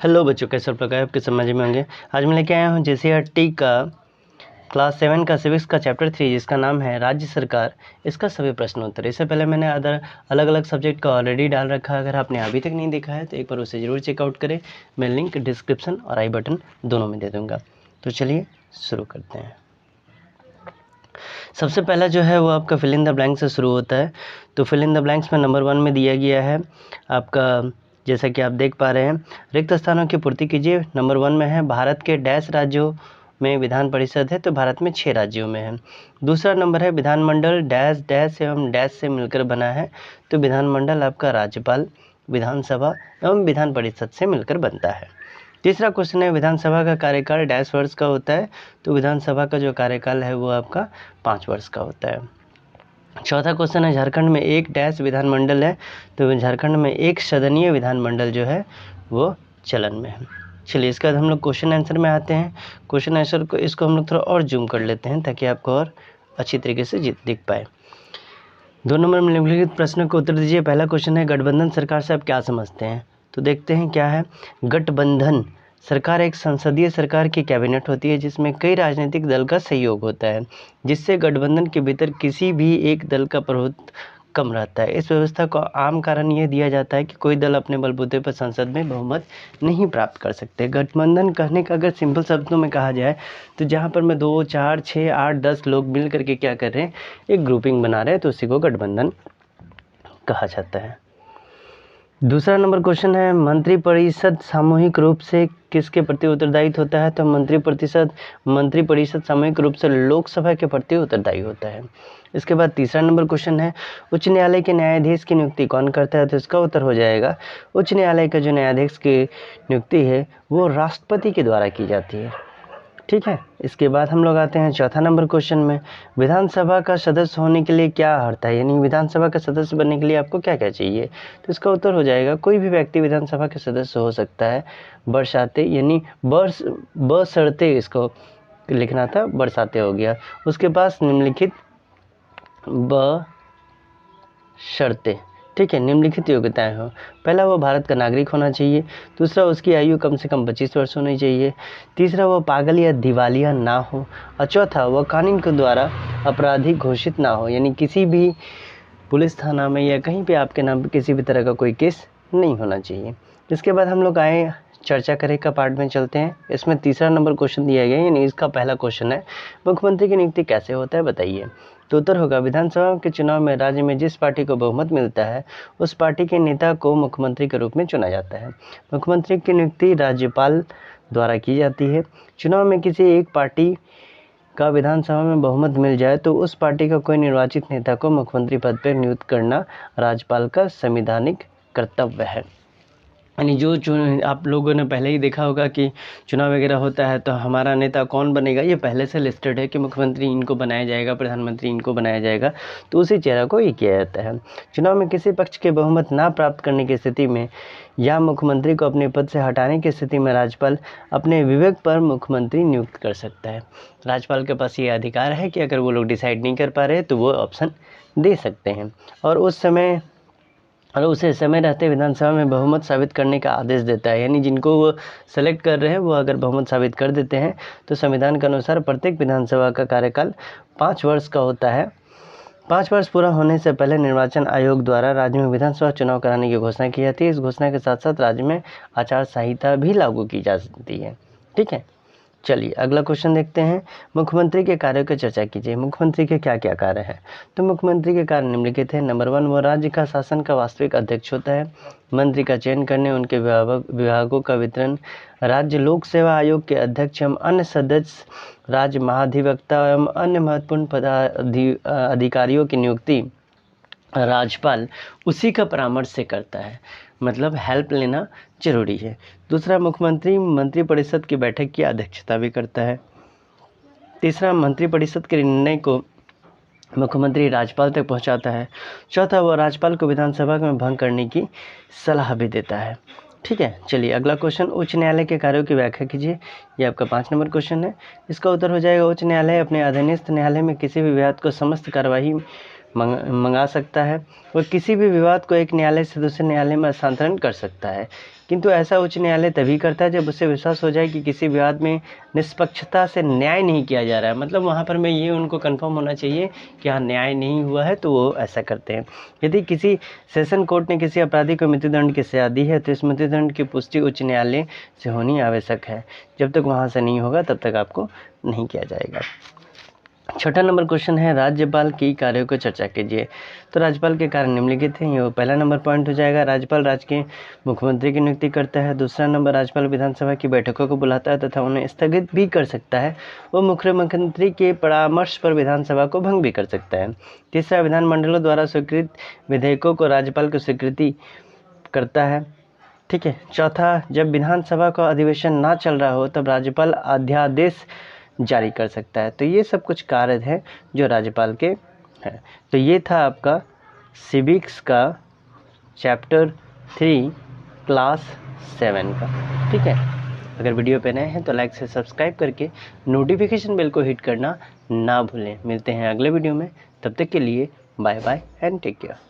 Hello बच्चों, कैसे आप लोग आपके समझ में होंगे। आज मैं लेके आया हूँ JCRT का क्लास 7 का सिविक्स का चैप्टर 3 जिसका नाम है राज्य सरकार। इसका सभी प्रश्न उत्तर। इससे पहले मैंने अलग अलग सब्जेक्ट का ऑलरेडी डाल रखा है। अगर आपने अभी तक नहीं देखा है तो एक बार उसे ज़रूर चेकआउट करें। मैं लिंक डिस्क्रिप्शन और आई बटन दोनों में दे दूँगा। तो चलिए शुरू करते हैं। सबसे पहला जो है वो आपका फिल इन द ब्लैंक से शुरू होता है। तो फिल इन द ब्लैंक्स में नंबर 1 में दिया गया है आपका, जैसा कि आप देख पा रहे हैं, रिक्त स्थानों की पूर्ति कीजिए। नंबर 1 में है भारत के डैश राज्यों में विधान परिषद है, तो भारत में 6 राज्यों में है। दूसरा नंबर है विधानमंडल डैश डैश एवं डैश से मिलकर बना है, तो विधानमंडल आपका राज्यपाल, विधानसभा एवं विधान परिषद से मिलकर बनता है। तीसरा क्वेश्चन है विधानसभा का कार्यकाल डैश वर्ष का होता है, तो विधानसभा का जो कार्यकाल है वो आपका 5 वर्ष का होता है। चौथा क्वेश्चन है झारखंड में एक डैश विधानमंडल है, तो झारखंड में एक सदनीय विधानमंडल जो है वो चलन में है। चलिए इसके बाद हम लोग क्वेश्चन आंसर में आते हैं। क्वेश्चन आंसर को इसको हम लोग थोड़ा और जूम कर लेते हैं ताकि आपको और अच्छी तरीके से दिख पाए। 2 नंबर में निम्नलिखित प्रश्नों को उत्तर दीजिए। पहला क्वेश्चन है गठबंधन सरकार से आप क्या समझते हैं, तो देखते हैं क्या है। गठबंधन सरकार एक संसदीय सरकार की कैबिनेट होती है जिसमें कई राजनीतिक दल का सहयोग होता है, जिससे गठबंधन के भीतर किसी भी एक दल का प्रभुत्व कम रहता है। इस व्यवस्था को आम कारण यह दिया जाता है कि कोई दल अपने बलबूते पर संसद में बहुमत नहीं प्राप्त कर सकते। गठबंधन कहने का अगर सिंपल शब्दों में कहा जाए तो जहाँ पर मैं 2, 4, 6, 8, 10 लोग मिल करके क्या कर रहे हैं, एक ग्रुपिंग बना रहे हैं, तो उसी को गठबंधन कहा जाता है। दूसरा नंबर क्वेश्चन है मंत्रिपरिषद सामूहिक रूप से किसके प्रति उत्तरदायी होता है, तो मंत्रिपरिषद सामूहिक रूप से लोकसभा के प्रति उत्तरदायी होता है। इसके बाद तीसरा नंबर क्वेश्चन है उच्च न्यायालय के न्यायाधीश की नियुक्ति कौन करता है, तो इसका उत्तर हो जाएगा उच्च न्यायालय का जो न्यायाधीश की नियुक्ति है वो राष्ट्रपति के द्वारा की जाती है। ठीक है, इसके बाद हम लोग आते हैं चौथा नंबर क्वेश्चन में। विधानसभा का सदस्य होने के लिए क्या अर्थ है, यानी विधानसभा का सदस्य बनने के लिए आपको क्या क्या चाहिए, तो इसका उत्तर हो जाएगा कोई भी व्यक्ति विधानसभा के सदस्य हो सकता है बरसाते, यानी बशर्ते, इसको लिखना था बरसाते हो गया। उसके पास निम्नलिखित बशर्ते, ठीक है, निम्नलिखित योग्यताएं हो। पहला, वो भारत का नागरिक होना चाहिए। दूसरा, उसकी आयु कम से कम 25 वर्ष होनी चाहिए। तीसरा, वो पागल या दिवालिया ना हो। और चौथा, वो कानून के द्वारा अपराधी घोषित ना हो, यानी किसी भी पुलिस थाना में या कहीं पे आपके नाम पे किसी भी तरह का कोई केस नहीं होना चाहिए। इसके बाद हम लोग आए चर्चा करें का पार्ट में चलते हैं। इसमें तीसरा नंबर क्वेश्चन दिया गया है, यानी इसका पहला क्वेश्चन है मुख्यमंत्री की नियुक्ति कैसे होता है बताइए, तो उत्तर होगा विधानसभा के चुनाव में राज्य में जिस पार्टी को बहुमत मिलता है उस पार्टी के नेता को मुख्यमंत्री के रूप में चुना जाता है। मुख्यमंत्री की नियुक्ति राज्यपाल द्वारा की जाती है। चुनाव में किसी एक पार्टी का विधानसभा में बहुमत मिल जाए तो उस पार्टी का कोई निर्वाचित नेता को मुख्यमंत्री पद पर नियुक्त करना राज्यपाल का संवैधानिक कर्तव्य है। यानी जो आप लोगों ने पहले ही देखा होगा कि चुनाव वगैरह होता है तो हमारा नेता कौन बनेगा, ये पहले से लिस्टेड है कि मुख्यमंत्री इनको बनाया जाएगा, प्रधानमंत्री इनको बनाया जाएगा, तो उसी चेहरा को ये किया जाता है। चुनाव में किसी पक्ष के बहुमत ना प्राप्त करने की स्थिति में या मुख्यमंत्री को अपने पद से हटाने की स्थिति में राज्यपाल अपने विवेक पर मुख्यमंत्री नियुक्त कर सकता है। राज्यपाल के पास ये अधिकार है कि अगर वो लोग डिसाइड नहीं कर पा रहे तो वो ऑप्शन दे सकते हैं और उसे समय रहते विधानसभा में बहुमत साबित करने का आदेश देता है। यानी जिनको वो सेलेक्ट कर रहे हैं वो अगर बहुमत साबित कर देते हैं तो संविधान के अनुसार प्रत्येक विधानसभा का कार्यकाल 5 वर्ष का होता है। 5 वर्ष पूरा होने से पहले निर्वाचन आयोग द्वारा राज्य में विधानसभा चुनाव कराने की घोषणा की जाती है। इस घोषणा के साथ साथ राज्य में आचार संहिता भी लागू की जा सकती है। ठीक है, चलिए अगला क्वेश्चन देखते हैं। मुख्यमंत्री के कार्यों की चर्चा कीजिए। मुख्यमंत्री के क्या क्या कार्य हैं, तो मुख्यमंत्री के कार्य निम्नलिखित है। नंबर 1, वो राज्य का शासन का वास्तविक अध्यक्ष होता है। मंत्री का चयन करने, उनके विभागों का वितरण, राज्य लोक सेवा आयोग के अध्यक्ष एवं अन्य सदस्य, राज्य महाधिवक्ता एवं अन्य महत्वपूर्ण अधिकारियों की नियुक्ति राज्यपाल उसी का परामर्श से करता है, मतलब हेल्प लेना जरूरी है। दूसरा, मुख्यमंत्री मंत्रिपरिषद की बैठक की अध्यक्षता भी करता है। तीसरा, मंत्रिपरिषद के निर्णय को मुख्यमंत्री राज्यपाल तक पहुंचाता है। चौथा, वो राज्यपाल को विधानसभा में भंग करने की सलाह भी देता है। ठीक है, चलिए अगला क्वेश्चन, उच्च न्यायालय के कार्यों की व्याख्या कीजिए। ये आपका 5 नंबर क्वेश्चन है। इसका उत्तर हो जाएगा उच्च न्यायालय अपने अधीनस्थ न्यायालय में किसी भी विवाद को समस्त कार्यवाही मंगा सकता है। वह किसी भी विवाद को एक न्यायालय से दूसरे न्यायालय में हस्तांतरण कर सकता है, किंतु ऐसा उच्च न्यायालय तभी करता है जब उसे विश्वास हो जाए कि किसी विवाद में निष्पक्षता से न्याय नहीं किया जा रहा है। मतलब वहाँ पर में ये उनको कंफर्म होना चाहिए कि हाँ न्याय नहीं हुआ है, तो वो ऐसा करते हैं। यदि किसी सेशन कोर्ट ने किसी अपराधी को मृत्युदंड की सजा दी है तो इस मृत्युदंड की पुष्टि उच्च न्यायालय से होनी आवश्यक है। जब तक वहाँ से नहीं होगा तब तक आपको नहीं किया जाएगा। छठा नंबर क्वेश्चन है, राज्यपाल की कार्यों को चर्चा कीजिए। तो राज्यपाल के कार्य निम्नलिखित हैं, ये पहला नंबर पॉइंट हो जाएगा। राज्यपाल राज्य के मुख्यमंत्री की नियुक्ति करता है। दूसरा नंबर, राज्यपाल विधानसभा की बैठकों को बुलाता है तथा उन्हें स्थगित भी कर सकता है। वो मुख्यमंत्री के परामर्श पर विधानसभा को भंग भी कर सकता है। तीसरा, विधानमंडलों द्वारा स्वीकृत विधेयकों को राज्यपाल को स्वीकृति करता है। ठीक है। चौथा, जब विधानसभा का अधिवेशन ना चल रहा हो तब राज्यपाल अध्यादेश जारी कर सकता है। तो ये सब कुछ कार्य हैं जो राज्यपाल के हैं। तो ये था आपका सिविक्स का चैप्टर 3 क्लास 7 का। ठीक है। अगर वीडियो पे नए हैं तो लाइक से सब्सक्राइब करके नोटिफिकेशन बेल को हिट करना ना भूलें। मिलते हैं अगले वीडियो में, तब तक के लिए bye bye and take care.